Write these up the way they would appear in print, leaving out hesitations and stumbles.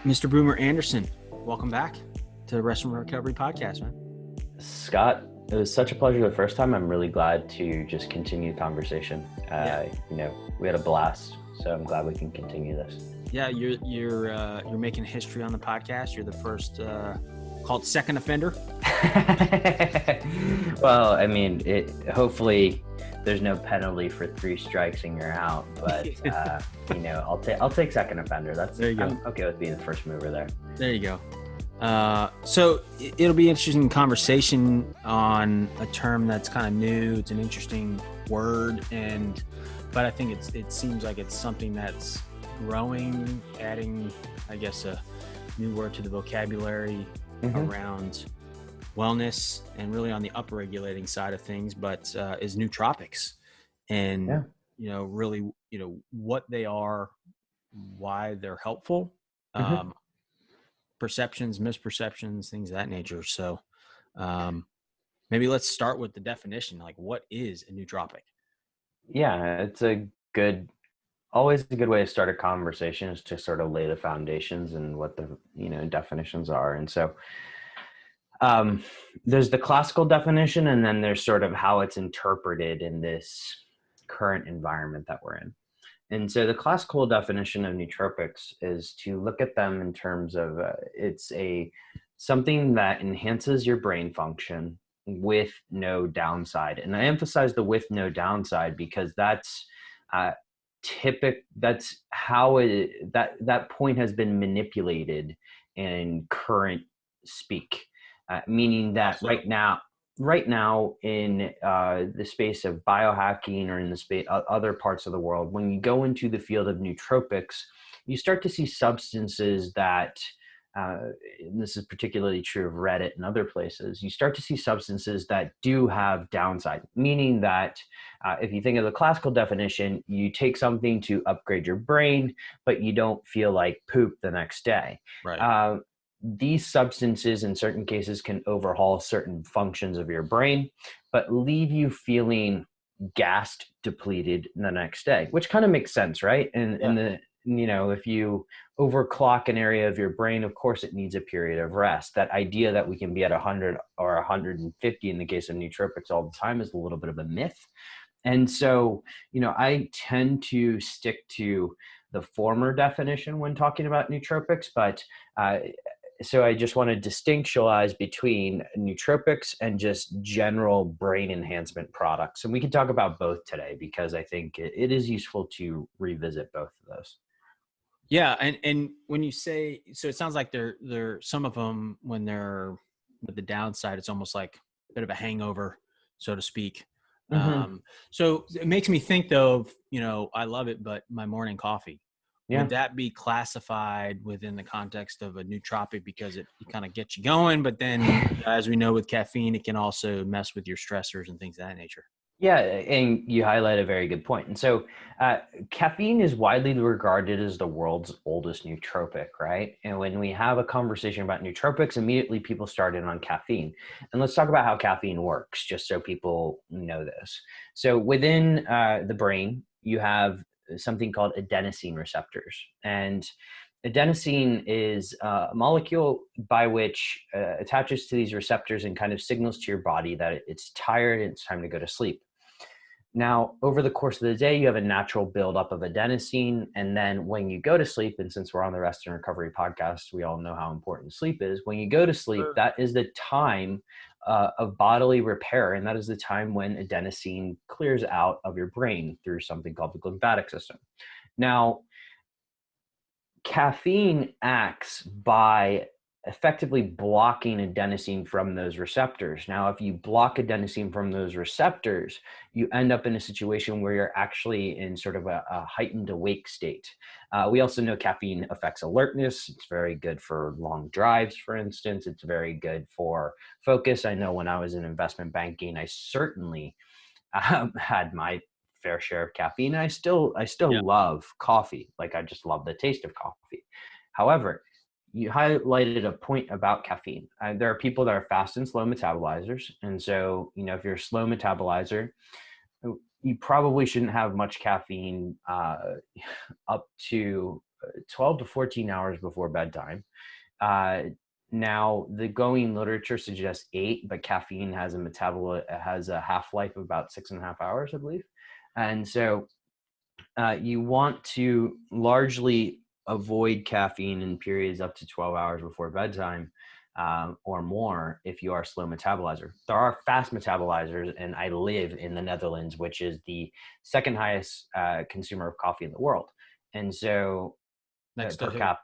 Mr. Boomer Anderson, welcome back to the Rest from Recovery podcast, man. Scott, it was such a pleasure the first time. I'm really glad to just continue the conversation. We had a blast, so I'm glad we can continue this. Yeah, you're making history on the podcast. You're the first called second offender. Well, I mean, hopefully there's no penalty for 3 strikes and you're out, but I'll take second offender. There you go. I'm okay with being the first mover there. There you go. So it'll be an interesting conversation on a term that's kind of new. It's an interesting word, but I think it seems like it's something that's growing, adding, I guess, a new word to the vocabulary around wellness and really on the upregulating side of things, but is nootropics, and really what they are, why they're helpful, perceptions, misperceptions, things of that nature. So maybe let's start with the definition. Like, what is a nootropic? Yeah, it's always a good way to start a conversation is to sort of lay the foundations and what the definitions are. And so there's the classical definition, and then there's sort of how it's interpreted in this current environment that we're in. And so the classical definition of nootropics is to look at them in terms of it's something that enhances your brain function with no downside. And I emphasize the with no downside because that's that's how that point has been manipulated in current speak, meaning that right now in the space of biohacking or in the space other parts of the world, when you go into the field of nootropics, you start to see substances that and this is particularly true of Reddit and other places, you start to see substances that do have downside, meaning that if you think of the classical definition, you take something to upgrade your brain, but you don't feel like poop the next day. Right. These substances in certain cases can overhaul certain functions of your brain, but leave you feeling gassed, depleted the next day, which kind of makes sense, right? If you overclock an area of your brain, of course it needs a period of rest. That idea that we can be at 100 or 150 in the case of nootropics all the time is a little bit of a myth. And so, I tend to stick to the former definition when talking about nootropics, but so I just want to distinctualize between nootropics and just general brain enhancement products. And we can talk about both today because I think it is useful to revisit both of those. Yeah. And when you say, so it sounds like they're some of them, when they're with the downside, it's almost like a bit of a hangover, so to speak. So it makes me think though of, I love it, but my morning coffee. Yeah. Would that be classified within the context of a nootropic because it kind of gets you going, but then as we know with caffeine, it can also mess with your stressors and things of that nature? Yeah, and you highlight a very good point. And so caffeine is widely regarded as the world's oldest nootropic, right? And when we have a conversation about nootropics, immediately people start in on caffeine. And let's talk about how caffeine works, just so people know this. So within the brain, you have something called adenosine receptors. And adenosine is a molecule by which attaches to these receptors and kind of signals to your body that it's tired and it's time to go to sleep. Now, over the course of the day, you have a natural buildup of adenosine. And then when you go to sleep, and since we're on the Rest and Recovery podcast, we all know how important sleep is. When you go to sleep, that is the time of bodily repair. And that is the time when adenosine clears out of your brain through something called the lymphatic system. Now, caffeine acts by effectively blocking adenosine from those receptors. Now, if you block adenosine from those receptors, you end up in a situation where you're actually in sort of a heightened awake state. We also know caffeine affects alertness. It's very good for long drives, for instance. It's very good for focus. I know when I was in investment banking, I certainly had my fair share of caffeine. I still love coffee. Like, I just love the taste of coffee. However, you highlighted a point about caffeine. There are people that are fast and slow metabolizers. And so, if you're a slow metabolizer, you probably shouldn't have much caffeine up to 12 to 14 hours before bedtime. Now, the going literature suggests 8, but caffeine has a half-life of about 6.5 hours, I believe. And so you want to largely avoid caffeine in periods up to 12 hours before bedtime or more if you are a slow metabolizer. There are fast metabolizers, and I live in the Netherlands, which is the second highest consumer of coffee in the world. And so Next per to who? cap,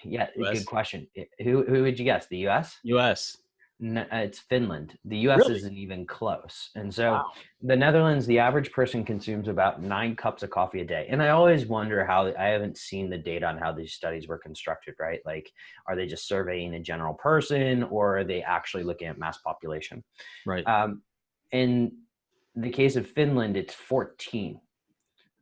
yeah, good US. question. Who would you guess? The US? US. No, it's Finland. The US Really? isn't even close. And so Wow. the Netherlands, the average person consumes about 9 cups of coffee a day. And I always wonder how, I haven't seen the data on how these studies were constructed, right? Like, are they just surveying a general person, or are they actually looking at mass population? Right. In the case of Finland, it's 14,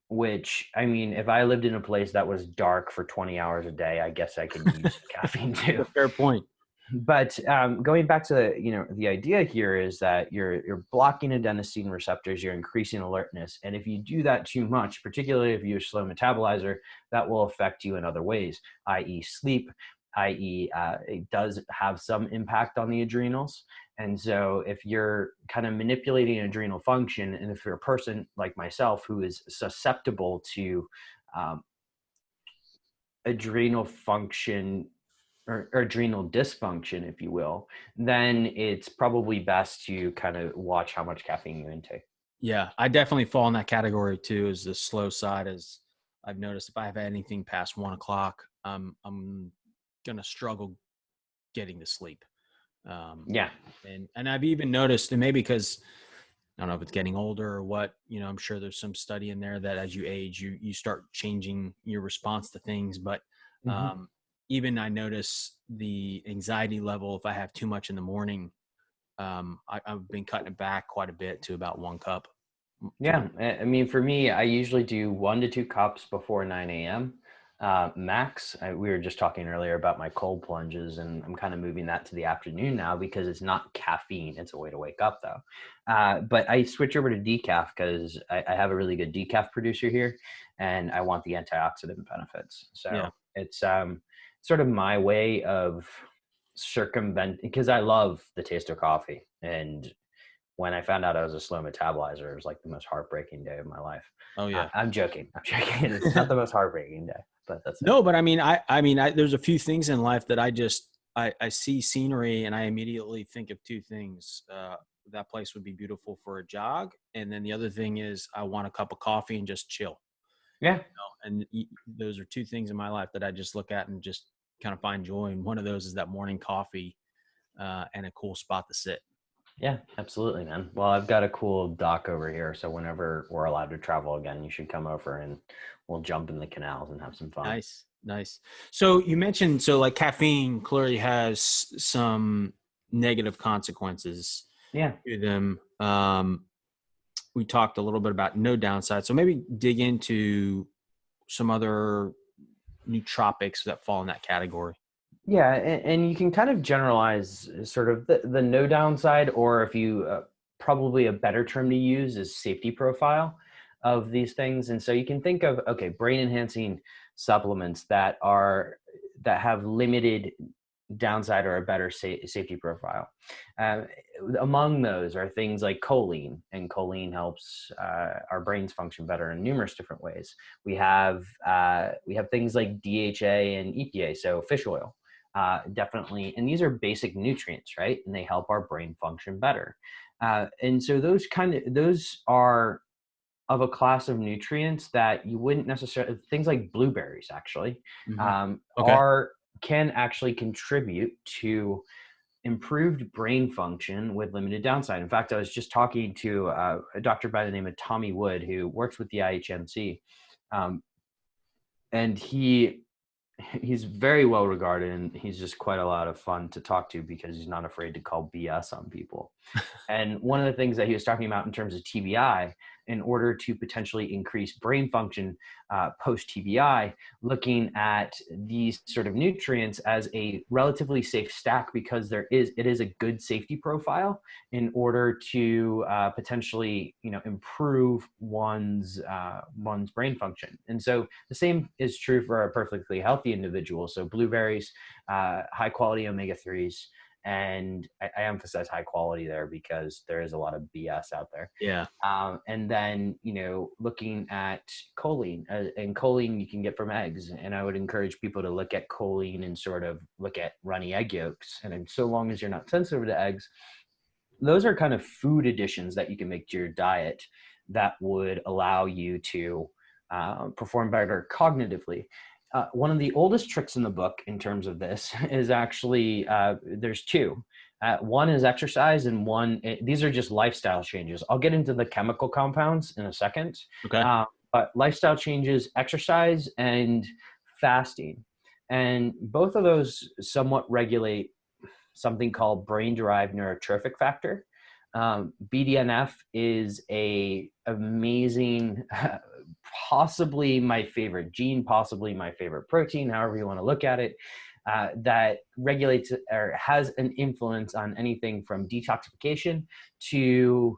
which, I mean, if I lived in a place that was dark for 20 hours a day, I guess I could use caffeine too. That's a fair point. But going back to the idea here is that you're blocking adenosine receptors, you're increasing alertness, and if you do that too much, particularly if you're a slow metabolizer, that will affect you in other ways, i.e., sleep, i.e., it does have some impact on the adrenals. And so if you're kind of manipulating adrenal function, and if you're a person like myself who is susceptible to adrenal function or adrenal dysfunction, if you will, then it's probably best to kind of watch how much caffeine you intake. Yeah, I definitely fall in that category too, as the slow side. As I've noticed, if I have anything past 1 o'clock, I'm gonna struggle getting to sleep. Yeah. And I've even noticed, and maybe because I don't know if it's getting older or what, I'm sure there's some study in there that as you age, you start changing your response to things. But even I notice the anxiety level if I have too much in the morning. I've been cutting it back quite a bit to about 1 cup. Yeah. I mean, for me, I usually do 1 to 2 cups before 9 a.m. Max. We were just talking earlier about my cold plunges, and I'm kind of moving that to the afternoon now because it's not caffeine. It's a way to wake up though. But I switch over to decaf because I have a really good decaf producer here, and I want the antioxidant benefits. So Yeah. it's sort of my way of circumvent, because I love the taste of coffee. And when I found out I was a slow metabolizer, it was like the most heartbreaking day of my life. Oh yeah. I'm joking. It's not the most heartbreaking day, but that's it. No, but I mean, there's a few things in life that I see scenery and I immediately think of two things. That place would be beautiful for a jog. And then the other thing is I want a cup of coffee and just chill. Yeah. And those are two things in my life that I just look at and just kind of find joy. And one of those is that morning coffee and a cool spot to sit. Yeah, absolutely, man. Well, I've got a cool dock over here, so whenever we're allowed to travel again, you should come over and we'll jump in the canals and have some fun. Nice. So you mentioned, like caffeine clearly has some negative consequences to them. We talked a little bit about no downside. So maybe dig into some other nootropics that fall in that category. Yeah, and you can kind of generalize sort of the no downside, or if you probably a better term to use is safety profile of these things. And so you can think of, okay, brain enhancing supplements that have limited downside or a better safety profile. Among those are things like choline, and choline helps our brains function better in numerous different ways. We have things like DHA and EPA, so fish oil. Definitely. And these are basic nutrients, right? And they help our brain function better. And so those are of a class of nutrients that you wouldn't necessarily, things like blueberries actually, can actually contribute to improved brain function with limited downside. In fact, I was just talking to a doctor by the name of Tommy Wood, who works with the IHMC. And he's very well regarded, and he's just quite a lot of fun to talk to because he's not afraid to call BS on people. And one of the things that he was talking about in terms of TBI in order to potentially increase brain function post TBI, looking at these sort of nutrients as a relatively safe stack because it is a good safety profile in order to potentially improve one's brain function. And so the same is true for a perfectly healthy individual. So blueberries, high quality omega-3s. And I emphasize high quality there because there is a lot of BS out there. Yeah. And then, looking at choline, and choline you can get from eggs. And I would encourage people to look at choline and sort of look at runny egg yolks. And so long as you're not sensitive to eggs, those are kind of food additions that you can make to your diet that would allow you to perform better cognitively. One of the oldest tricks in the book in terms of this is actually, there's two. One is exercise, and these are just lifestyle changes. I'll get into the chemical compounds in a second. Okay. But lifestyle changes, exercise, and fasting. And both of those somewhat regulate something called brain-derived neurotrophic factor. BDNF is a amazing, possibly my favorite gene, possibly my favorite protein, however you want to look at it, that regulates or has an influence on anything from detoxification to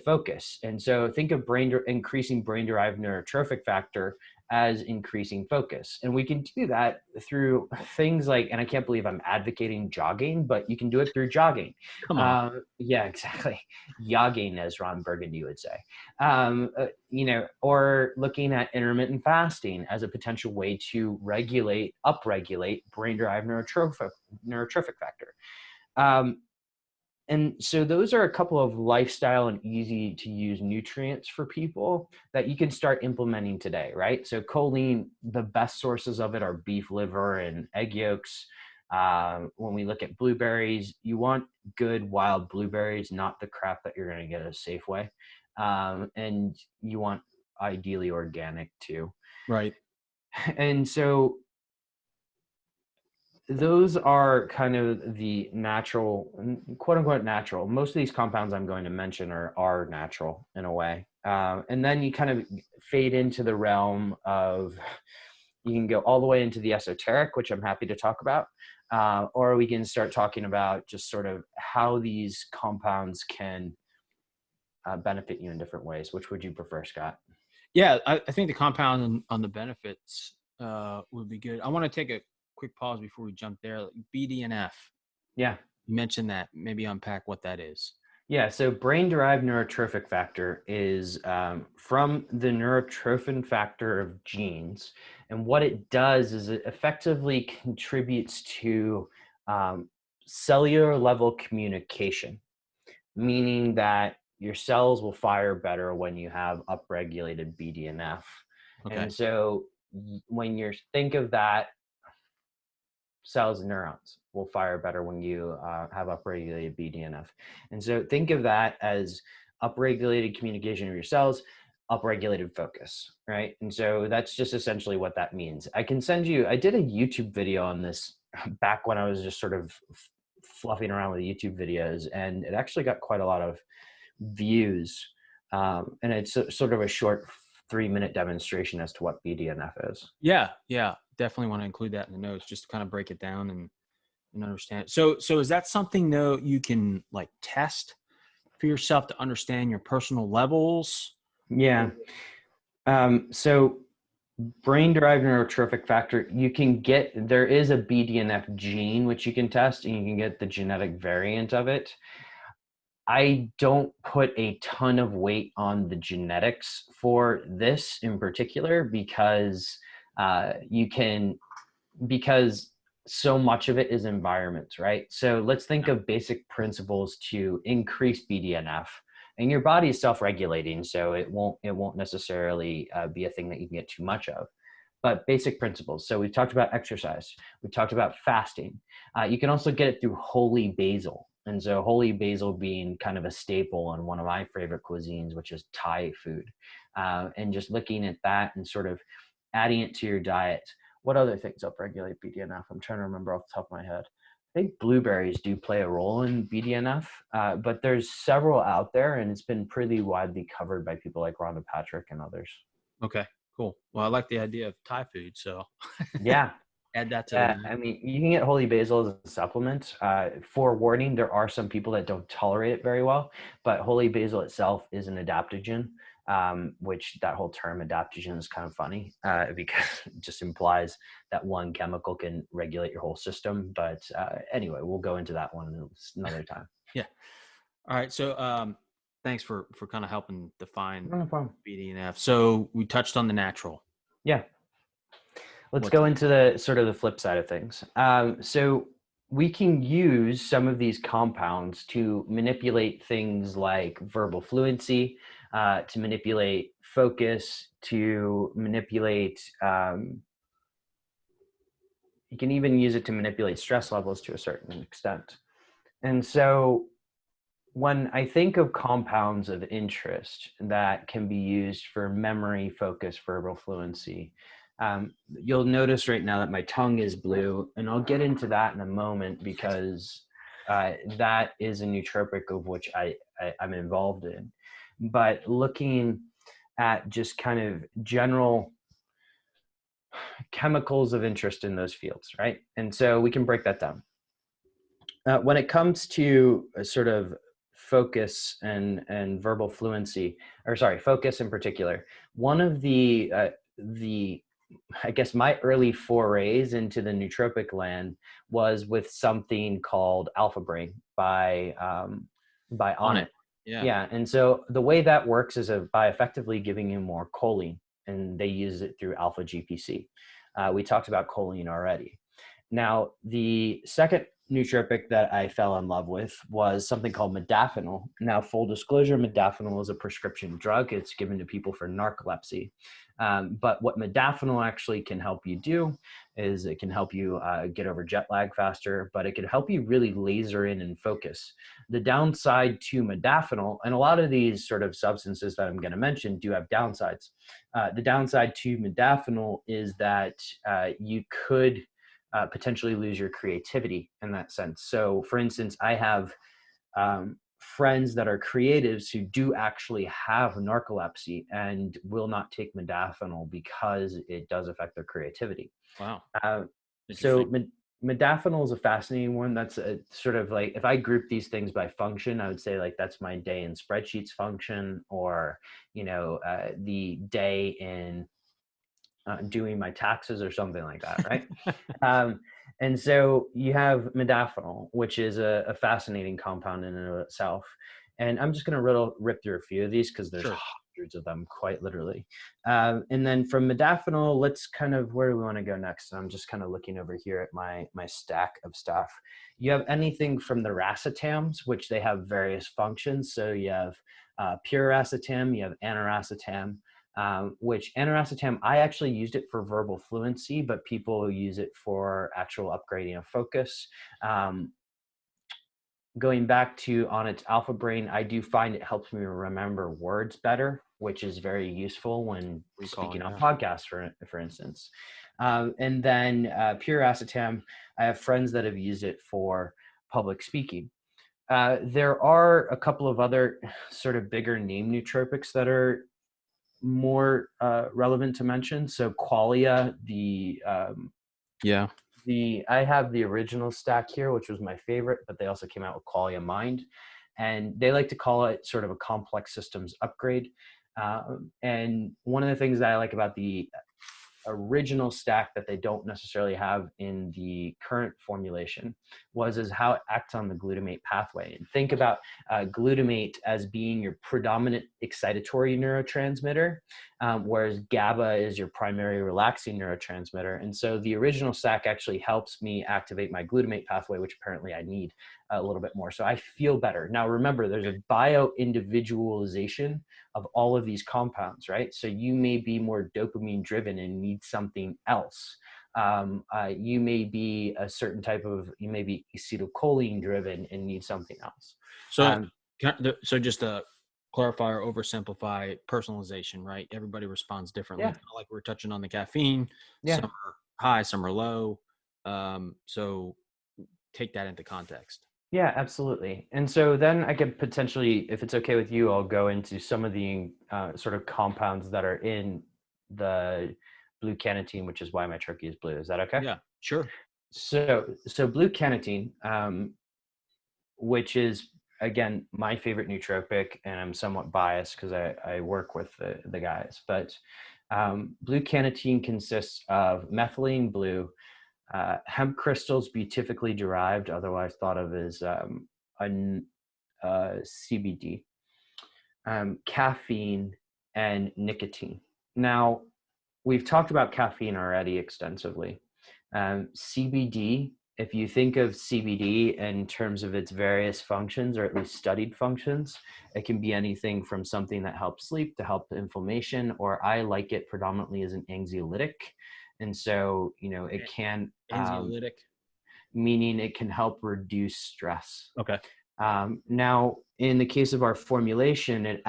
focus. And so think of increasing brain-derived neurotrophic factor as increasing focus. And we can do that through things like, and I can't believe I'm advocating jogging, but you can do it through jogging. Come on. Yeah, exactly. Jogging, as Ron Burgundy would say. Or looking at intermittent fasting as a potential way to upregulate brain-derived neurotrophic factor. And so those are a couple of lifestyle and easy to use nutrients for people that you can start implementing today, right? So choline, the best sources of it are beef liver and egg yolks. When we look at blueberries, you want good wild blueberries, not the crap that you're going to get at Safeway. And you want ideally organic too. Right. And so those are kind of the natural, quote unquote natural. Most of these compounds I'm going to mention are natural in a way. And then you kind of fade into the realm of, you can go all the way into the esoteric, which I'm happy to talk about. Or we can start talking about just sort of how these compounds can benefit you in different ways. Which would you prefer, Scott? Yeah, I think the compound on the benefits would be good. I want to take a quick pause before we jump there. BDNF. Yeah. You mentioned that. Maybe unpack what that is. Yeah, so brain-derived neurotrophic factor is from the neurotrophin factor of genes. And what it does is it effectively contributes to cellular level communication, meaning that your cells will fire better when you have upregulated BDNF. Okay. And so when you think of that, cells and neurons will fire better when you have upregulated BDNF. And so think of that as upregulated communication of your cells, upregulated focus, right? And so that's just essentially what that means. I can send you, I did a YouTube video on this back when I was just sort of fluffing around with YouTube videos, and it actually got quite a lot of views. And it's sort of a short 3-minute demonstration as to what BDNF is. Yeah. Definitely want to include that in the notes just to kind of break it down and understand it. So is that something though you can like test for yourself to understand your personal levels? Yeah. So brain-derived neurotrophic factor, there is a BDNF gene which you can test, and you can get the genetic variant of it. I don't put a ton of weight on the genetics for this in particular because because so much of it is environments, right? So let's think of basic principles to increase BDNF, and your body is self-regulating, so it won't necessarily be a thing that you can get too much of. But basic principles. So we've talked about exercise. We've talked about fasting. You can also get it through holy basil. And so holy basil being kind of a staple on one of my favorite cuisines, which is Thai food. And just looking at that and sort of adding it to your diet. What other things upregulate BDNF? I'm trying to remember off the top of my head. I think blueberries do play a role in BDNF, but there's several out there, and it's been pretty widely covered by people like Rhonda Patrick and others. Okay, cool. Well, I like the idea of Thai food, so Yeah. add that to the Yeah, menu. I mean, you can get holy basil as a supplement. Forewarning, there are some people that don't tolerate it very well, but holy basil itself is an adaptogen, which that whole term adaptogen is kind of funny because it just implies that one chemical can regulate your whole system. But anyway, we'll go into that one another time. Yeah. All right. So thanks for kind of helping define No problem. BDNF. So we touched on the natural. Yeah. Let's What's go into the sort of the flip side of things. So we can use some of these compounds to manipulate things like verbal fluency, to manipulate focus, to manipulate, you can even use it to manipulate stress levels to a certain extent. And so when I think of compounds of interest that can be used for memory, focus, verbal fluency, you'll notice right now that my tongue is blue, and I'll get into that in a moment because that is a nootropic of which I'm involved in. But looking at just kind of general chemicals of interest in those fields, right? And so we can break that down. When it comes to a sort of focus and verbal fluency, or sorry, focus in particular, one of the I guess my early forays into the nootropic land was with something called Alpha Brain by on Onnit. it? Yeah. Yeah, and so the way that works is by effectively giving you more choline, and they use it through alpha GPC. We talked about choline already. Now, the second nootropic that I fell in love with was something called modafinil. Now, full disclosure, modafinil is a prescription drug. It's given to people for narcolepsy. But what modafinil actually can help you do is it can help you get over jet lag faster, but it can help you really laser in and focus. The downside to modafinil, and a lot of these sort of substances that I'm going to mention do have downsides. The downside to modafinil is that you could potentially lose your creativity in that sense. So, for instance, I have friends that are creatives who do actually have narcolepsy and will not take modafinil because it does affect their creativity. Wow. So modafinil is a fascinating one. That's a sort of like, if I group these things by function, I would say like that's my day in spreadsheets function, or the day in doing my taxes or something like that, right? And so you have modafinil, which is a fascinating compound in and of itself. And I'm just going to rip through a few of these because there's hundreds of them, quite literally. And then from modafinil, let's kind of, where do we want to go next? I'm just kind of looking over here at my stack of stuff. You have anything from the racetams, which they have various functions. So you have pure racetam, you have anaracetam. Which Anaracetam, I actually used it for verbal fluency, but people use it for actual upgrading of focus. Going back to on its alpha brain, I do find it helps me remember words better, which is very useful when speaking on podcasts, for instance. And then pure acetam, I have friends that have used it for public speaking. There are a couple of other sort of bigger name nootropics that are more relevant to mention. So Qualia, I have the original stack here, which was my favorite, but they also came out with Qualia Mind, and they like to call it sort of a complex systems upgrade. And one of the things that I like about the original stack that they don't necessarily have in the current formulation is how it acts on the glutamate pathway. And think about glutamate as being your predominant excitatory neurotransmitter, whereas GABA is your primary relaxing neurotransmitter. And so the original stack actually helps me activate my glutamate pathway, which apparently I need a little bit more. So I feel better. Now, remember, there's a bio-individualization of all of these compounds, right? So you may be more dopamine driven and need something else. You may be you may be acetylcholine driven and need something else. So just to clarify or oversimplify, personalization, right? Everybody responds differently. Yeah. Kind of like we're touching on the caffeine. Yeah. Some are high, some are low. So take that into context. Yeah, absolutely. And so then I could potentially, if it's okay with you, I'll go into some of the sort of compounds that are in the blue Canditeine, which is why my turkey is blue. Is that okay? Yeah, sure. So blue Canditeine, which is again my favorite nootropic, and I'm somewhat biased because I work with the guys. But blue Canditeine consists of methylene blue, hemp crystals beatifically derived, otherwise thought of as CBD, caffeine, and nicotine. Now, we've talked about caffeine already extensively. CBD, if you think of CBD in terms of its various functions, or at least studied functions, it can be anything from something that helps sleep to help inflammation, or I like it predominantly as an anxiolytic. And so, it can, Anxiolytic. meaning it can help reduce stress. Okay. Now, in the case of our formulation,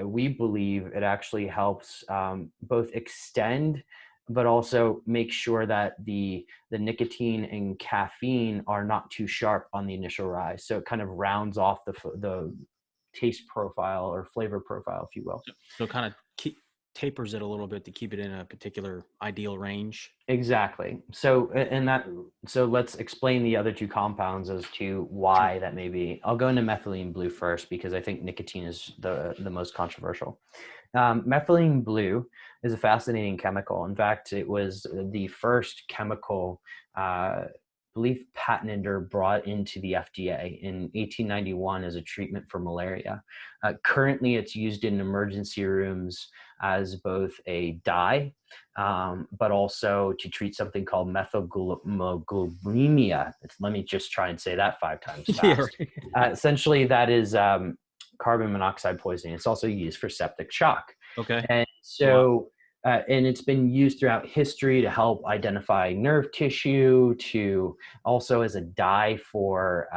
we believe it actually helps both extend, but also make sure that the nicotine and caffeine are not too sharp on the initial rise. So it kind of rounds off the taste profile or flavor profile, if you will. So kind of tapers it a little bit to keep it in a particular ideal range. Exactly. So let's explain the other two compounds as to why that may be. I'll go into methylene blue first because I think nicotine is the most controversial. Methylene blue is a fascinating chemical. In fact, it was the first chemical, I believe, patented or brought into the FDA in 1891 as a treatment for malaria. Currently, it's used in emergency rooms as both a dye, but also to treat something called methylglycemia. Let me just try and say that 5 times fast. Essentially, that is carbon monoxide poisoning. It's also used for septic shock. Okay. And so, and it's been used throughout history to help identify nerve tissue, to also as a dye for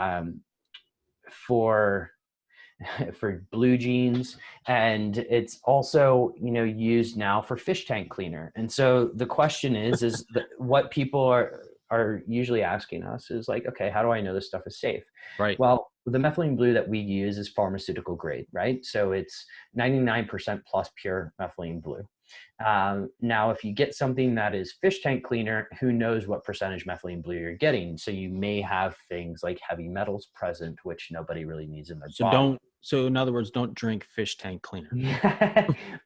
blue jeans, and it's also used now for fish tank cleaner. And so the question is what people are usually asking us is like, okay, how do I know this stuff is safe? Right. Well, the methylene blue that we use is pharmaceutical grade, right? So it's 99% plus pure methylene blue. Now, if you get something that is fish tank cleaner, who knows what percentage methylene blue you're getting? So you may have things like heavy metals present, which nobody really needs in their body. So in other words, don't drink fish tank cleaner.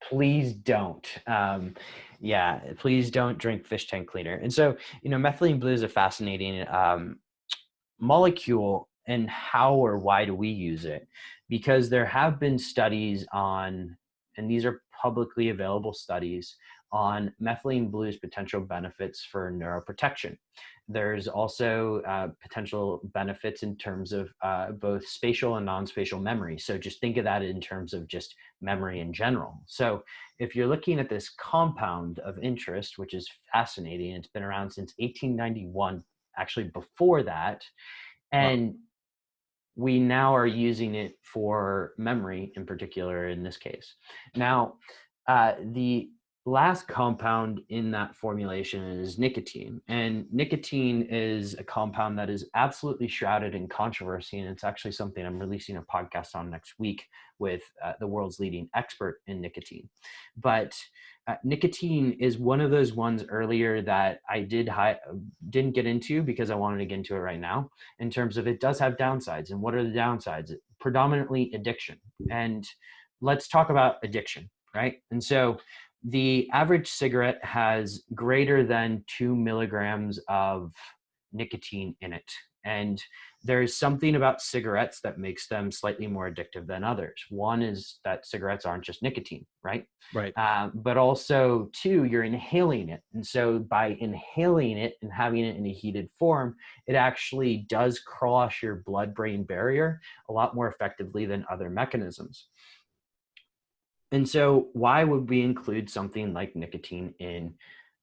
Please don't. Please don't drink fish tank cleaner. And so, methylene blue is a fascinating molecule. And how or why do we use it? Because there have been studies on, and these are publicly available studies on methylene blue's potential benefits for neuroprotection. There's also potential benefits in terms of both spatial and non-spatial memory. So just think of that in terms of just memory in general. So if you're looking at this compound of interest, which is fascinating, it's been around since 1891, actually before that, and we now are using it for memory in particular in this case. Now, the last compound in that formulation is nicotine. And nicotine is a compound that is absolutely shrouded in controversy. And it's actually something I'm releasing a podcast on next week with the world's leading expert in nicotine. But nicotine is one of those ones earlier that I didn't get into because I wanted to get into it right now, in terms of it does have downsides. And what are the downsides? Predominantly addiction. And let's talk about addiction, right? And so the average cigarette has greater than 2 milligrams of nicotine in it. And there's something about cigarettes that makes them slightly more addictive than others. One is that cigarettes aren't just nicotine, right? Right. But also, 2, you're inhaling it. And so by inhaling it and having it in a heated form, it actually does cross your blood-brain barrier a lot more effectively than other mechanisms. And so why would we include something like nicotine in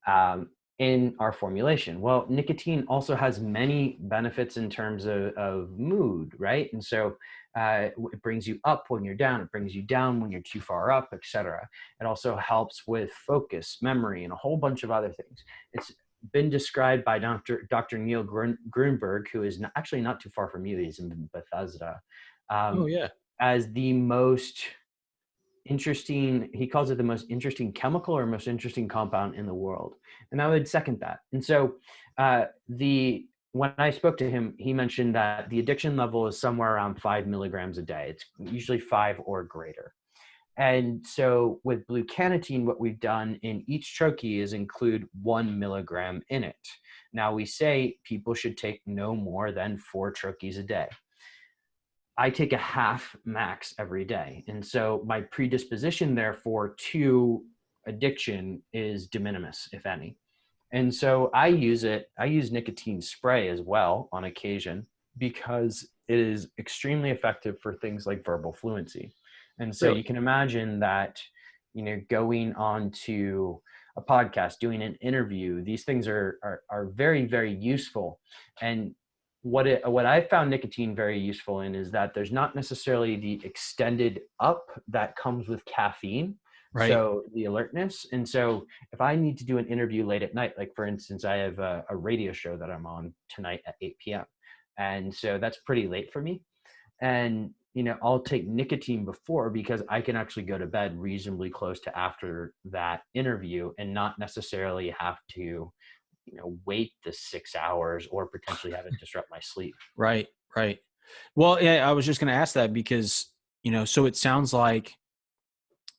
our formulation? Well, nicotine also has many benefits in terms of mood, right? And so it brings you up when you're down, it brings you down when you're too far up, etc. It also helps with focus, memory, and a whole bunch of other things. been described by Dr. Neil Grunberg, who is actually not too far from you. He's in Bethesda, Oh yeah. as the most interesting, he calls it the most interesting chemical or most interesting compound in the world. And I would second that. And so when I spoke to him, he mentioned that the addiction level is somewhere around 5 milligrams a day. It's usually 5 or greater. And so with blue Canditeine, what we've done in each troche is include 1 milligram in it. Now we say people should take no more than 4 troches a day. I take a half max every day. And so my predisposition, therefore, to addiction is de minimis, if any. And so I use nicotine spray as well on occasion because it is extremely effective for things like verbal fluency. And so Really? you can imagine that, going on to a podcast, doing an interview, these things are very, very useful. And what I found nicotine very useful in is that there's not necessarily the extended up that comes with caffeine. Right. So the alertness. And so if I need to do an interview late at night, like for instance, I have a radio show that I'm on tonight at 8 p.m. And so that's pretty late for me. And, I'll take nicotine before because I can actually go to bed reasonably close to after that interview and not necessarily have to, wait the 6 hours or potentially have it disrupt my sleep. Right. Right. Well, yeah, I was just going to ask that because, so it sounds like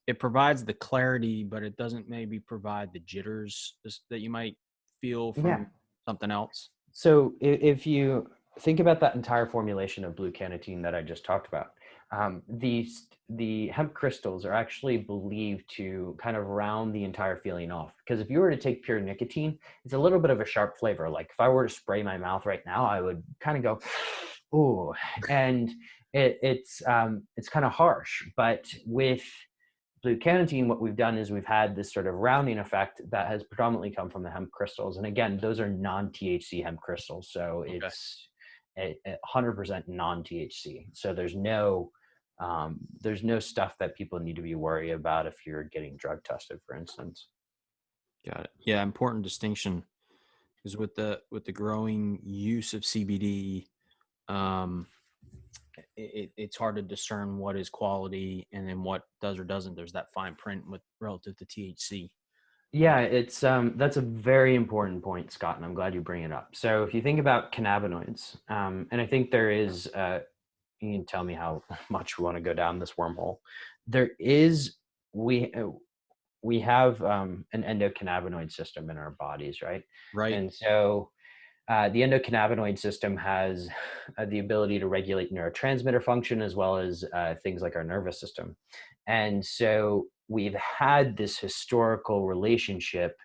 it provides the clarity, but it doesn't maybe provide the jitters that you might feel from something else. So if you think about that entire formulation of blue Canditeine that I just talked about, the hemp crystals are actually believed to kind of round the entire feeling off. Because if you were to take pure nicotine, it's a little bit of a sharp flavor. Like if I were to spray my mouth right now, I would kind of go, ooh, and it's kind of harsh. But with blue Canditeine, what we've done is we've had this sort of rounding effect that has predominantly come from the hemp crystals. And again, those are non-THC hemp crystals. So it's 100% non-THC. So there's no stuff that people need to be worried about if you're getting drug tested, for instance. Got it. Yeah. Important distinction because with the growing use of CBD, it's hard to discern what is quality and then what does or doesn't. There's that fine print with relative to THC. Yeah, it's that's a very important point, Scott, and I'm glad you bring it up. So if you think about cannabinoids, and I think there is, you can tell me how much we want to go down this wormhole. There is, we have an endocannabinoid system in our bodies, right? Right. And so the endocannabinoid system has the ability to regulate neurotransmitter function as well as things like our nervous system. And so we've had this historical relationship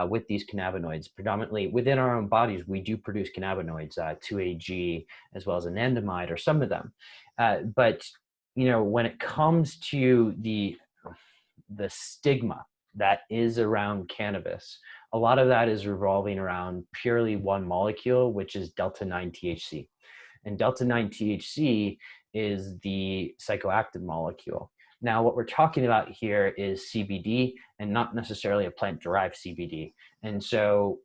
with these cannabinoids. Predominantly within our own bodies, we do produce cannabinoids, 2-AG, as well as anandamide, or some of them. But when it comes to the stigma that is around cannabis, a lot of that is revolving around purely one molecule, which is delta-9 THC. And delta-9 THC is the psychoactive molecule. Now, what we're talking about here is CBD and not necessarily a plant-derived CBD. And so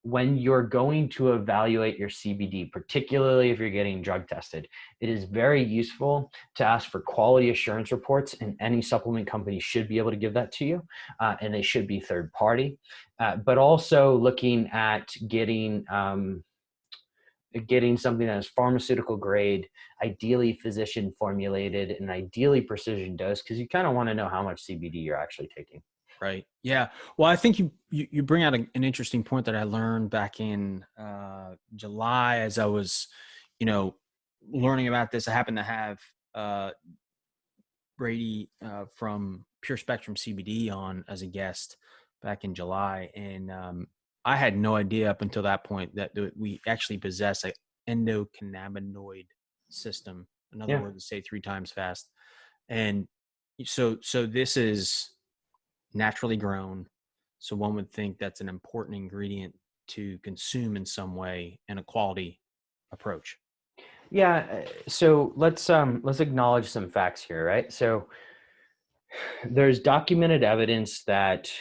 when you're going to evaluate your CBD, particularly if you're getting drug tested, it is very useful to ask for quality assurance reports, and any supplement company should be able to give that to you, and they should be third party. But also looking at getting something that is pharmaceutical grade, ideally physician formulated, and ideally precision dose, because you kind of want to know how much CBD you're actually taking. Right. Yeah. Well, I think you bring out an interesting point that I learned back in July as I was, learning about this. I happened to have Brady from Pure Spectrum CBD on as a guest back in July, and I had no idea up until that point that we actually possess an endocannabinoid system. Another word to say 3 times fast. And so this is naturally grown. So one would think that's an important ingredient to consume in some way and a quality approach. Yeah. So let's acknowledge some facts here, right? So there's documented evidence that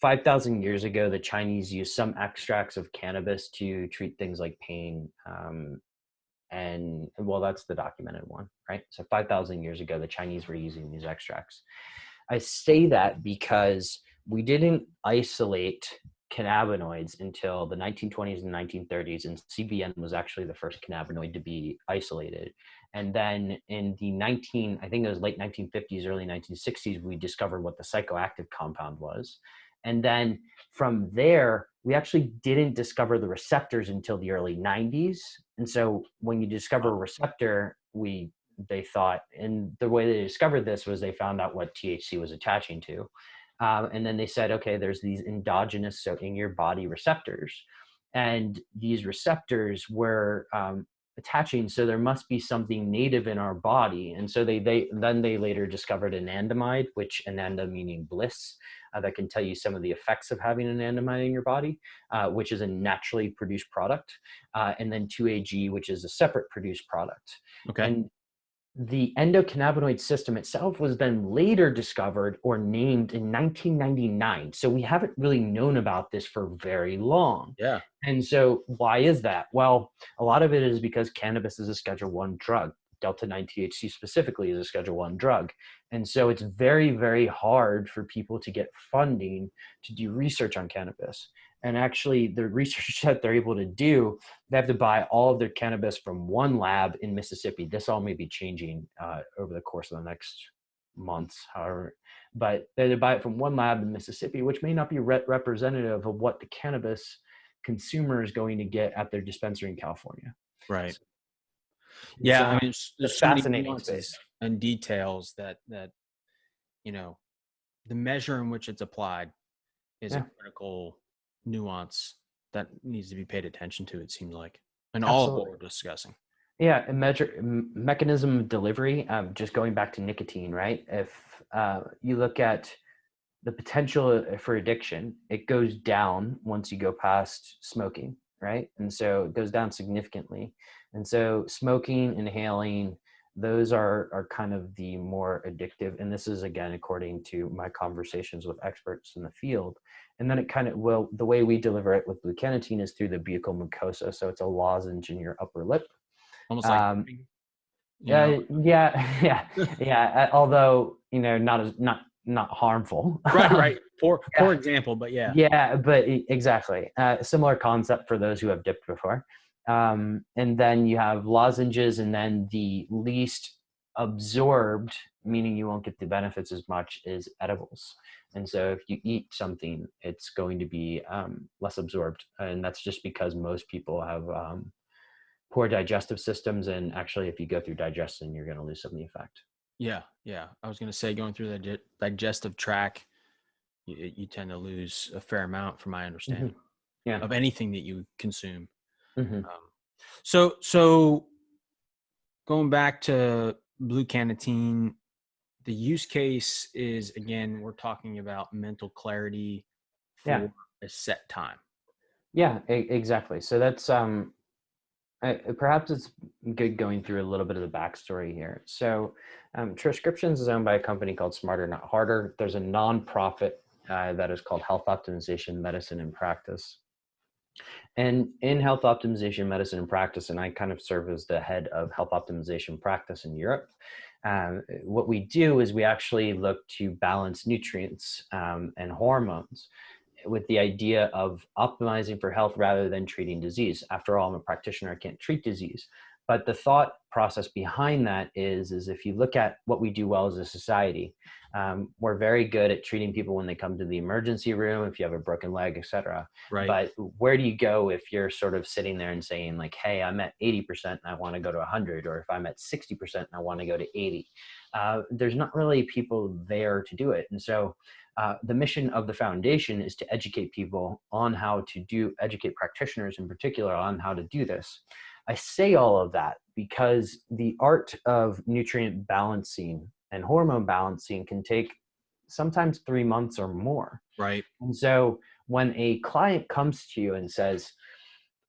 5,000 years ago, the Chinese used some extracts of cannabis to treat things like pain. And well, that's the documented one, right? So 5,000 years ago, the Chinese were using these extracts. I say that because we didn't isolate cannabinoids until the 1920s and 1930s, and CBN was actually the first cannabinoid to be isolated. And then in the I think it was late 1950s, early 1960s, we discovered what the psychoactive compound was. And then from there, we actually didn't discover the receptors until the early 90s. And so when you discover a receptor, they thought, and the way they discovered this was they found out what THC was attaching to. And then they said, okay, there's these endogenous, so in your body receptors. And these receptors were attaching, so there must be something native in our body. And so they later discovered anandamide, which ananda meaning bliss, that can tell you some of the effects of having anandamide in your body, which is a naturally produced product, and then 2-AG, which is a separate produced product. Okay. And the endocannabinoid system itself was then later discovered or named in 1999. So we haven't really known about this for very long. Yeah. And so why is that? Well, a lot of it is because cannabis is a Schedule 1 drug. Delta-9 THC specifically is a Schedule 1 drug. And so it's very, very hard for people to get funding to do research on cannabis. And actually, the research that they're able to do, they have to buy all of their cannabis from one lab in Mississippi. This all may be changing over the course of the next months, however. But they have to buy it from one lab in Mississippi, which may not be representative of what the cannabis consumer is going to get at their dispensary in California. Right. So, yeah. I mean, there's so many nuances and details that, you know, the measure in which it's applied is a critical nuance that needs to be paid attention to, it seems like, and all of what we're discussing. Yeah, mechanism of delivery, just going back to nicotine, right? If you look at the potential for addiction, it goes down once you go past smoking, right? And so it goes down significantly. And so smoking, inhaling, those are kind of the more addictive. And this is, again, according to my conversations with experts in the field. And then it kind of will, the way we deliver it with Canditeine is through the buccal mucosa. So it's a lozenge in your upper lip. Almost like, yeah. Although, not harmful. Right. Poor example, but yeah. Yeah, but exactly. Similar concept for those who have dipped before. And then you have lozenges, and then the least absorbed, meaning you won't get the benefits as much, is edibles. And so if you eat something, it's going to be less absorbed. And that's just because most people have poor digestive systems. And actually, if you go through digestion, you're going to lose some of the effect. Yeah. I was going to say, going through the digestive tract, you tend to lose a fair amount, from my understanding, of anything that you consume. Mm-hmm. So going back to blue Canditeine, the use case is, again, we're talking about mental clarity for a set time. Yeah, exactly. So that's perhaps it's good going through a little bit of the backstory here. So Troscriptions is owned by a company called Smarter Not Harder. There's a nonprofit that is called Health Optimization Medicine and Practice. And in Health Optimization Medicine and Practice, and I kind of serve as the head of Health Optimization Practice in Europe, what we do is we actually look to balance nutrients and hormones with the idea of optimizing for health rather than treating disease. After all, I'm a practitioner, I can't treat disease. But the thought process behind that is if you look at what we do well as a society, we're very good at treating people when they come to the emergency room, if you have a broken leg, et cetera. Right. But where do you go if you're sort of sitting there and saying like, hey, I'm at 80% and I want to go to 100, or if I'm at 60% and I want to go to 80? There's not really people there to do it. And so the mission of the foundation is to educate people on how to educate practitioners in particular on how to do this. I say all of that because the art of nutrient balancing and hormone balancing can take sometimes 3 months or more. Right. And so when a client comes to you and says,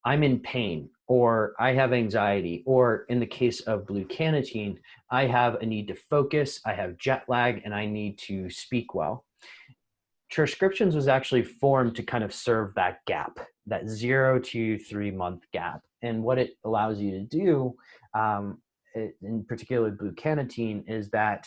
I'm in pain, or I have anxiety, or in the case of blue Canditeine, I have a need to focus, I have jet lag, and I need to speak well. Troscriptions was actually formed to kind of serve that gap, that 0 to 3 month gap. And what it allows you to do, in particular blue Canditeine, is that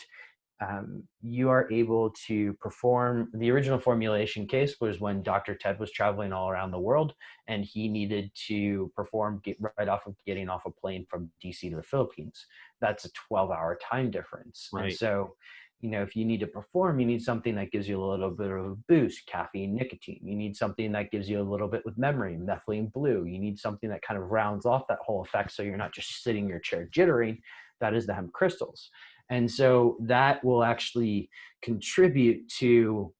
you are able to perform. The original formulation case was when Dr. Ted was traveling all around the world, and he needed to perform right off of getting off a plane from DC to the Philippines. That's a 12-hour time difference. Right. And so, if you need to perform, you need something that gives you a little bit of a boost, caffeine, nicotine. You need something that gives you a little bit with memory, methylene blue. You need something that kind of rounds off that whole effect so you're not just sitting in your chair jittering. That is the hemp crystals. And so that will actually contribute to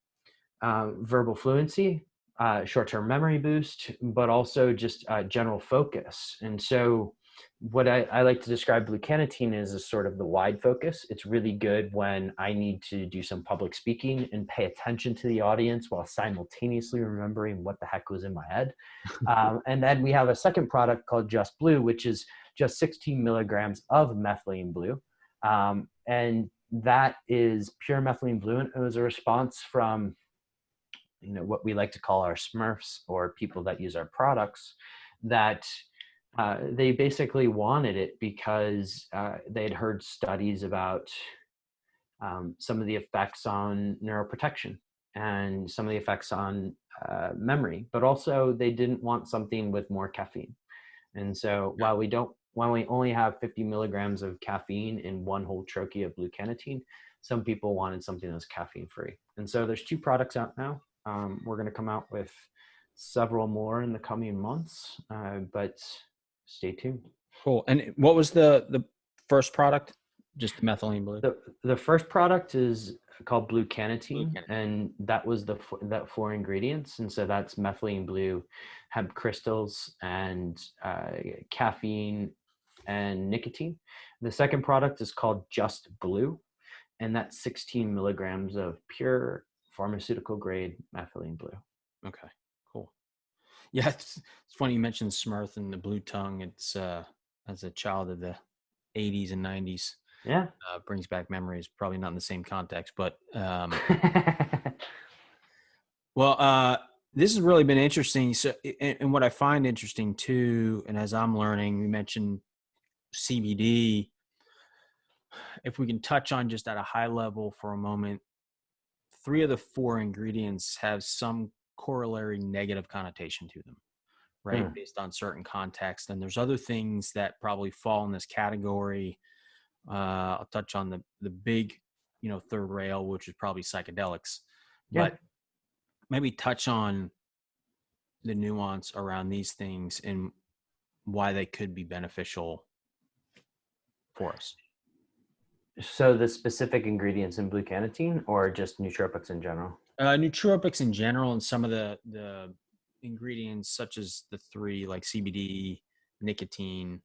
verbal fluency, short-term memory boost, but also just general focus. And so what I like to describe blue Canditeine as sort of the wide focus. It's really good when I need to do some public speaking and pay attention to the audience while simultaneously remembering what the heck was in my head. And then we have a second product called Just Blue, which is just 16 milligrams of methylene blue. And that is pure methylene blue. And it was a response from, what we like to call our Smurfs, or people that use our products, that they basically wanted it because they'd heard studies about some of the effects on neuroprotection and some of the effects on memory, but also they didn't want something with more caffeine. And so while we only have 50 milligrams of caffeine in one whole troche of blue Canditeine, some people wanted something that's caffeine free. And so there's 2 products out now. We're going to come out with several more in the coming months, but stay tuned. Cool. And what was the first product? Just the methylene blue? The first product is called blue Canditeine, and that was that 4 ingredients. And so that's methylene blue, hemp crystals, and caffeine and nicotine. The second product is called Just Blue, and that's 16 milligrams of pure pharmaceutical grade methylene blue. Okay, cool. Yeah, it's funny you mentioned Smurf and the blue tongue. It's as a child of the 80s and 90s. Yeah. Brings back memories, probably not in the same context, but well, this has really been interesting. So, and what I find interesting too, and as I'm learning, you mentioned CBD. If we can touch on just at a high level for a moment, 3 of the 4 ingredients have some corollary negative connotation to them, right? Based on certain context. And there's other things that probably fall in this category. I'll touch on the big, third rail, which is probably psychedelics, but maybe touch on the nuance around these things and why they could be beneficial for us. So the specific ingredients in blue Canditeine, or just nootropics in general? Nootropics in general, and some of the ingredients such as the 3, like CBD, nicotine.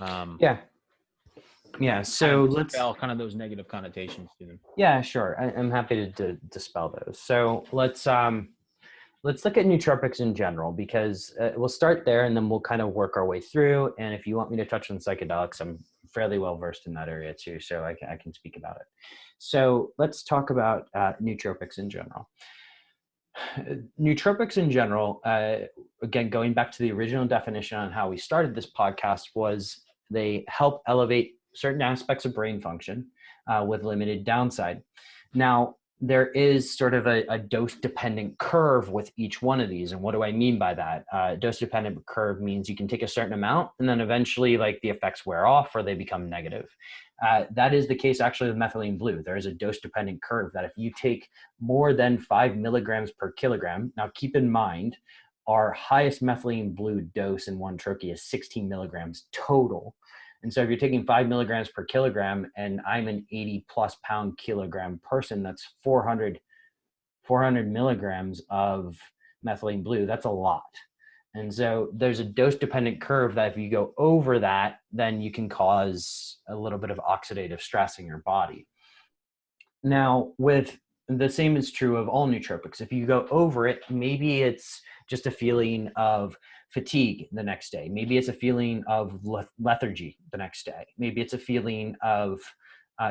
Yeah. So let's dispel kind of those negative connotations to them. Yeah, sure. I'm happy to dispel those. So let's look at nootropics in general, because we'll start there and then we'll kind of work our way through. And if you want me to touch on psychedelics, I'm fairly well versed in that area too, so I can speak about it. So let's talk about nootropics in general. Nootropics in general, again, going back to the original definition on how we started this podcast, was they help elevate certain aspects of brain function with limited downside. Now, there is sort of a dose-dependent curve with each one of these. And what do I mean by that? Dose-dependent curve means you can take a certain amount and then eventually the effects wear off or they become negative. That is the case actually with methylene blue. There is a dose-dependent curve that if you take more than 5 milligrams per kilogram, now keep in mind, our highest methylene blue dose in one troche is 16 milligrams total. And so if you're taking 5 milligrams per kilogram, and I'm an 80 plus pound kilogram person, that's 400 milligrams of methylene blue. That's a lot. And so there's a dose dependent curve that if you go over that, then you can cause a little bit of oxidative stress in your body. Now, with the same is true of all nootropics. If you go over it, maybe it's just a feeling of fatigue the next day. Maybe it's a feeling of lethargy the next day. Maybe it's a feeling of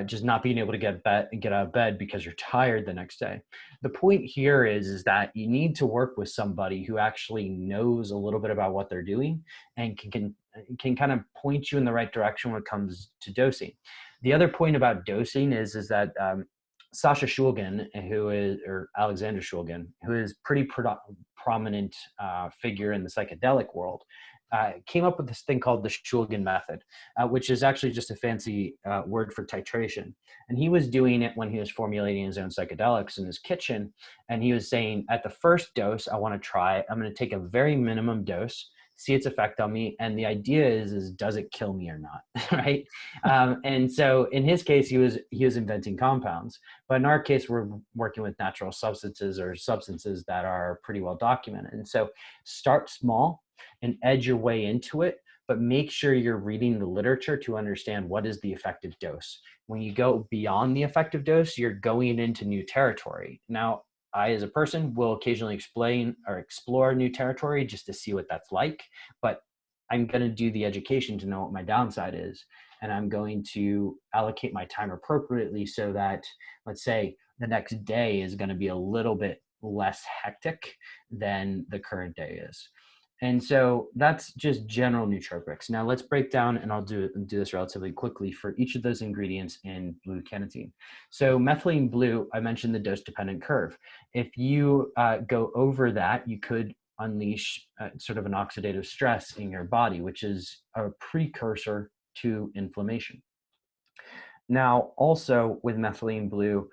just not being able to get out of bed because you're tired the next day. The point here is that you need to work with somebody who actually knows a little bit about what they're doing and can kind of point you in the right direction when it comes to dosing. The other point about dosing is that Sasha Schulgen, or Alexander Schulgen, who is pretty prominent figure in the psychedelic world, came up with this thing called the Schulgen Method, which is actually just a fancy word for titration. And he was doing it when he was formulating his own psychedelics in his kitchen. And he was saying, at the first dose, I'm going to take a very minimum dose, see its effect on me. And the idea is does it kill me or not, right? And so in his case, he was inventing compounds. But in our case, we're working with natural substances or substances that are pretty well documented. And so start small and edge your way into it, but make sure you're reading the literature to understand what is the effective dose. When you go beyond the effective dose, you're going into new territory. Now, I, as a person, will occasionally explain or explore new territory just to see what that's like, but I'm going to do the education to know what my downside is. And I'm going to allocate my time appropriately so that, let's say, the next day is going to be a little bit less hectic than the current day is. And so that's just general nootropics. Now let's break down, and I'll do this relatively quickly for each of those ingredients in blue Canditeine. So methylene blue, I mentioned the dose-dependent curve. If you go over that, you could unleash sort of an oxidative stress in your body, which is a precursor to inflammation. Now, also with methylene blue,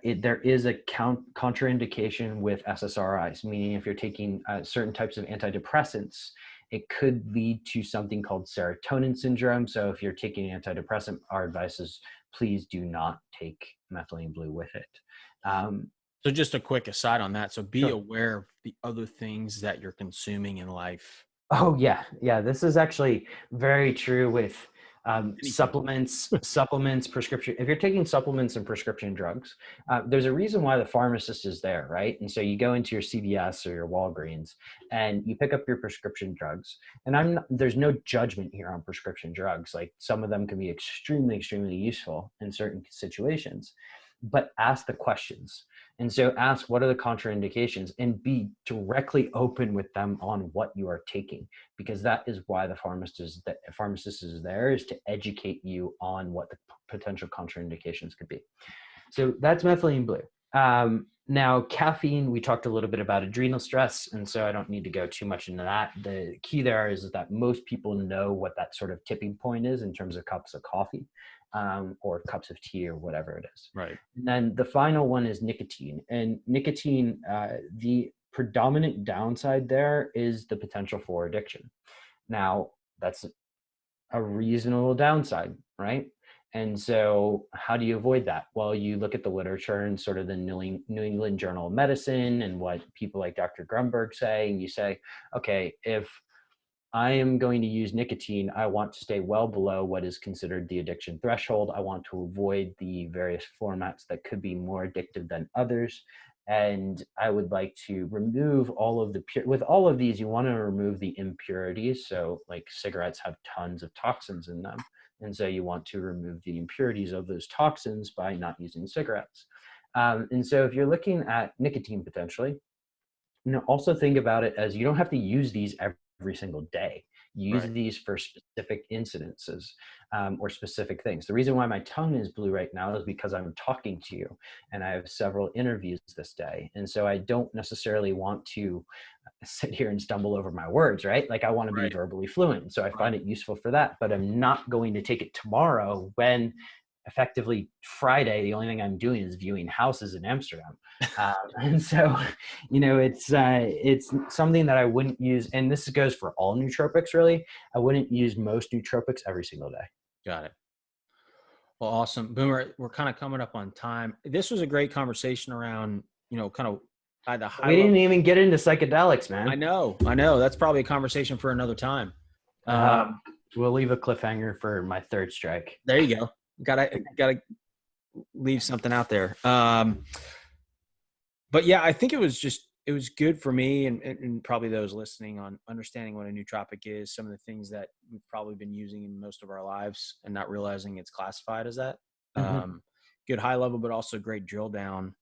there is a contraindication with SSRIs, meaning if you're taking certain types of antidepressants, it could lead to something called serotonin syndrome. So if you're taking an antidepressant, our advice is please do not take methylene blue with it. So just a quick aside on that. So be Sure. aware of the other things that you're consuming in life. Oh, yeah. Yeah, this is actually very true with supplements, prescription. If you're taking supplements and prescription drugs, there's a reason why the pharmacist is there, right? And so you go into your CVS or your Walgreens and you pick up your prescription drugs. And there's no judgment here on prescription drugs. Like some of them can be extremely, extremely useful in certain situations, but ask the questions. And so ask what are the contraindications and be directly open with them on what you are taking, because that is why the pharmacist is there, is to educate you on what the potential contraindications could be. So that's methylene blue. Now, caffeine, we talked a little bit about adrenal stress, and so I don't need to go too much into that. The key there is that most people know what that sort of tipping point is in terms of cups of coffee. Or cups of tea or whatever it is. Right. And then the final one is nicotine. And nicotine, the predominant downside there is the potential for addiction. Now, that's a reasonable downside, right? And so how do you avoid that? Well, you look at the literature and sort of the New England Journal of Medicine and what people like Dr. Grunberg say, and you say, okay, if I am going to use nicotine, I want to stay well below what is considered the addiction threshold. I want to avoid the various formats that could be more addictive than others. And I would like to remove all of with all of these, you want to remove the impurities. So like cigarettes have tons of toxins in them. And so you want to remove the impurities of those toxins by not using cigarettes. And so if you're looking at nicotine potentially, also think about it as you don't have to use these every single day. Use these for specific incidences or specific things. The reason why my tongue is blue right now is because I'm talking to you and I have several interviews this day. And so I don't necessarily want to sit here and stumble over my words, right? Like I want to be verbally fluent. So I find it useful for that, but I'm not going to take it tomorrow when effectively Friday, the only thing I'm doing is viewing houses in Amsterdam. And so, it's something that I wouldn't use. And this goes for all nootropics, really. I wouldn't use most nootropics every single day. Got it. Well, awesome. Boomer, we're kind of coming up on time. This was a great conversation around, kind of by the high We didn't even get into psychedelics, man. I know. That's probably a conversation for another time. We'll leave a cliffhanger for my third strike. There you go. Gotta leave something out there. But yeah, I think it was good for me and probably those listening on understanding what a nootropic is, some of the things that we've probably been using in most of our lives and not realizing it's classified as that. Good high level, but also great drill down.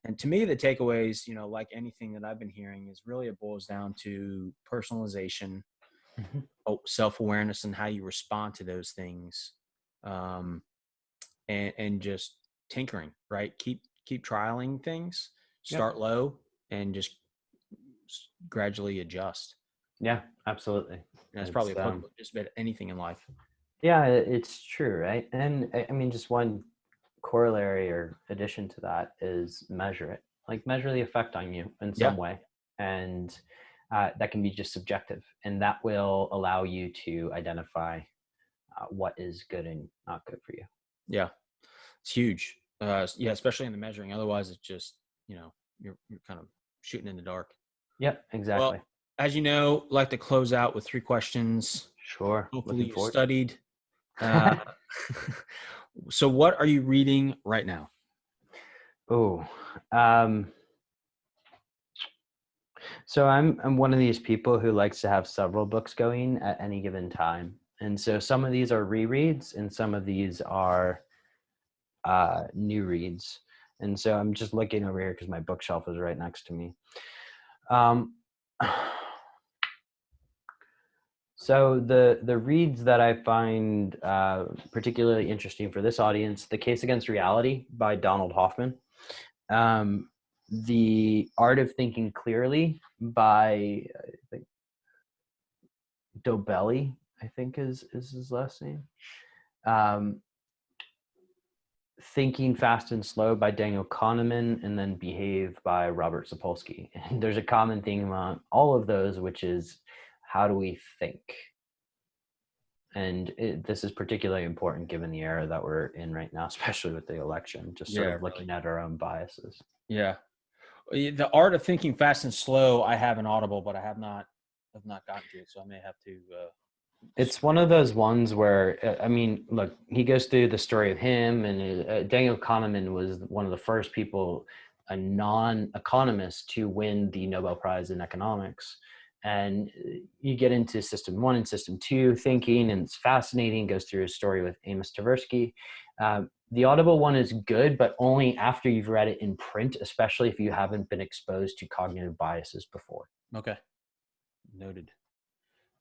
And to me, the takeaways, like anything that I've been hearing, is really it boils down to personalization, self-awareness, and how you respond to those things, and just tinkering, right? Keep trialing things, start low, and just gradually adjust. Yeah, absolutely. And that's probably applicable to just about anything in life. Yeah, it's true, right? And I mean, just one corollary or addition to that is measure it. Like measure the effect on you in some way. And that can be just subjective. And that will allow you to identify what is good and not good for you. Yeah, it's huge. Yeah, especially in the measuring. Otherwise, it's just, you're kind of shooting in the dark. Yep, exactly. Well, as you know, like to close out with 3 questions. Sure. Hopefully you studied. So what are you reading right now? Oh, so I'm one of these people who likes to have several books going at any given time. And so some of these are rereads and some of these are new reads. And so I'm just looking over here because my bookshelf is right next to me. So the reads that I find particularly interesting for this audience: The Case Against Reality by Donald Hoffman, The Art of Thinking Clearly by Dobelli, I think is his last name. Thinking Fast and Slow by Daniel Kahneman, and then Behave by Robert Sapolsky. And there's a common theme on all of those, which is how do we think? And this is particularly important given the era that we're in right now, especially with the election, just sort of looking at our own biases. Yeah. The Art of Thinking Fast and Slow, I have an Audible, but I have not gotten to it. So I may have to. It's one of those ones where, I mean, look, he goes through the story of him, and Daniel Kahneman was one of the first people, a non-economist, to win the Nobel Prize in economics. And you get into system 1 and system 2 thinking, and it's fascinating. Goes through a story with Amos Tversky. The Audible one is good, but only after you've read it in print, especially if you haven't been exposed to cognitive biases before. Okay. Noted.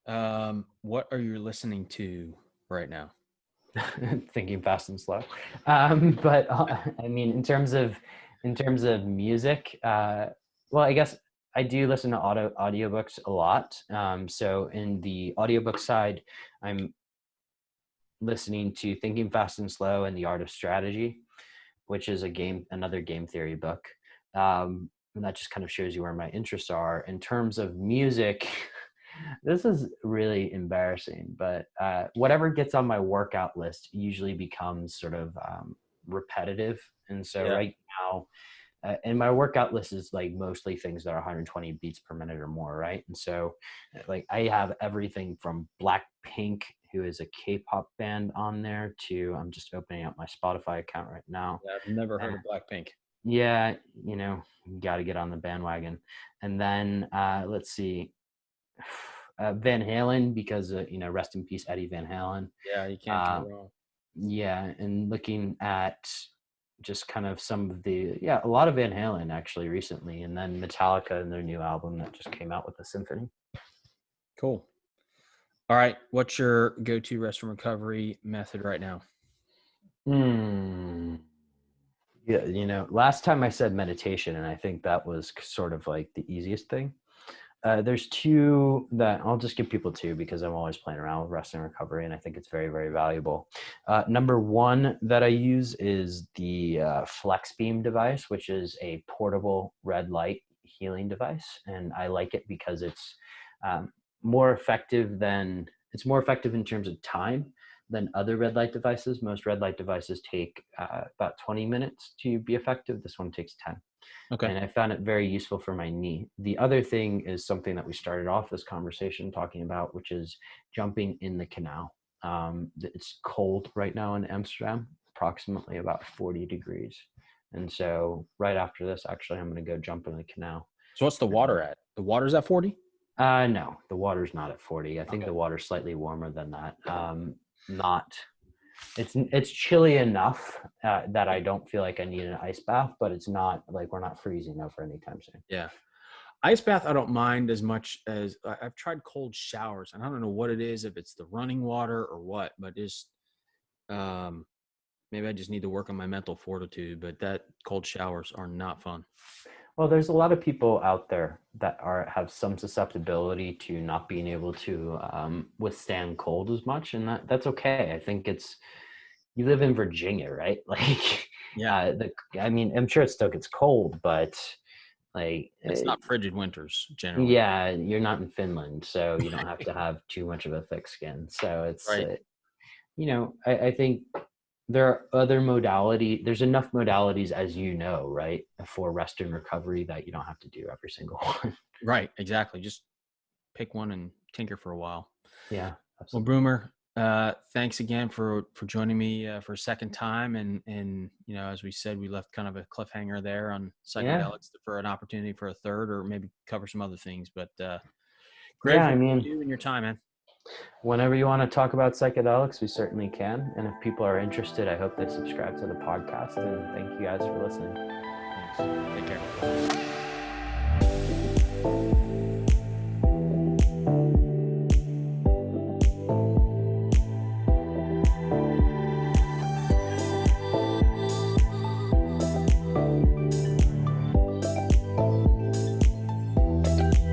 What are you listening to right now? Thinking Fast and Slow. But I mean, in terms of music, well, I guess I do listen to audiobooks a lot. So in the audiobook side, I'm listening to Thinking Fast and Slow and The Art of Strategy, which is another game theory book. And that just kind of shows you where my interests are. In terms of music, this is really embarrassing, but whatever gets on my workout list usually becomes sort of repetitive. And so right now, and my workout list is like mostly things that are 120 beats per minute or more, right? And so like I have everything from Blackpink, who is a K-pop band, on there, to I'm just opening up my Spotify account right now. Yeah, I've never heard of Blackpink. Yeah, you got to get on the bandwagon. And then let's see, Van Halen, because rest in peace Eddie Van Halen. Yeah, you can't go wrong. Yeah, and looking at just kind of some of a lot of Van Halen actually recently, and then Metallica and their new album that just came out with the Symphony. Cool. All right, what's your go-to rest and recovery method right now? Yeah, last time I said meditation, and I think that was sort of like the easiest thing. There's 2 that I'll just give people 2 because I'm always playing around with rest and recovery, and I think it's very, very valuable. Number 1 that I use is the FlexBeam device, which is a portable red light healing device. And I like it because it's more effective in terms of time than other red light devices. Most red light devices take about 20 minutes to be effective. This one takes 10. Okay. And I found it very useful for my knee. The other thing is something that we started off this conversation talking about, which is jumping in the canal. It's cold right now in Amsterdam, approximately about 40 degrees. And so right after this, actually, I'm going to go jump in the canal. So what's the water at? The water's at 40? No, the water's not at 40. I think the water's slightly warmer than that. it's chilly enough that I don't feel like I need an ice bath, but it's not like we're not freezing over anytime soon. Yeah. Ice bath, I don't mind as much as I've tried cold showers, and I don't know what it is, if it's the running water or what, but just maybe I just need to work on my mental fortitude, but that cold showers are not fun. Well, there's a lot of people out there that have some susceptibility to not being able to withstand cold as much, and that's okay. I think you live in Virginia, right? Like, Yeah. I mean, I'm sure it still gets cold, but like, It's not frigid winters generally. yeah, you're not in Finland, so you don't have to have too much of a thick skin. So it's, Right. I think there are other there's enough modalities, as you know, right, for rest and recovery that you don't have to do every single one. Right. Exactly. Just pick one and tinker for a while. Yeah, Well, absolutely. Broomer, thanks again for joining me for a second time. And, as we said, we left kind of a cliffhanger there on Yeah. psychedelics for an opportunity for a third, or maybe cover some other things, but Yeah, grateful I for mean, you and your time, man. whenever you want to talk about psychedelics, we certainly can. And if people are interested, I hope they subscribe to the podcast. And thank you guys for listening. Thanks. Take care.